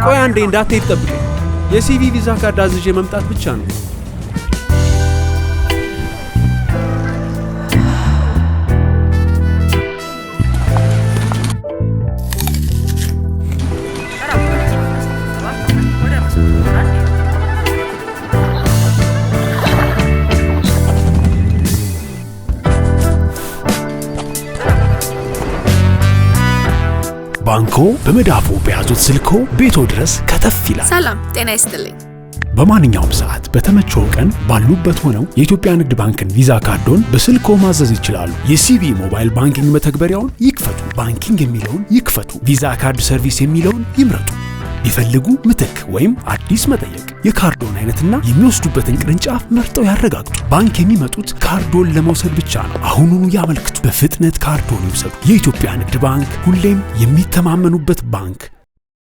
ቆይ አንዴ እንዳትሄድ ጠብቀኝ። የሲቪ ቪዛ ካርድ አዝዤ መምጣት ብቻ ነው። ባንኮ በመዳፎ በያዙት ስልኮ ቤቶ ድረስ ከተፍ ይላል። ሰላም ጤና ይስጥልኝ። በማንኛውም ሰዓት በተመቸው ቀን ባሉበት ሆነው የኢትዮጵያ ንግድ ባንክን ቪዛ ካርዶን በስልኮ ማዘዝ ይችላሉ። የሲቢ ሞባይል ባንኪንግ መተግበሪያውን ይክፈቱ። ባንኪንግ የሚለውን ይክፈቱ። ቪዛ ካርድ ሰርቪስ የሚለውን ይምረጡ። ይፈልጉ ምትክ ወይም አዲስ መጠየቅ። የካርዶን አይነትና የሚወስዱበትን ቅርንጫፍ መርጠው ያረጋግጡ። ባንክ የሚመጡት ካርዶን ለመውሰድ ብቻ ነው። አሁኑኑ ያመልክቱ። በፍጥነት ካርዶን ይውሰዱ። የኢትዮጵያ ንግድ ባንክ ሁሌም የሚተማመኑበት ባንክ።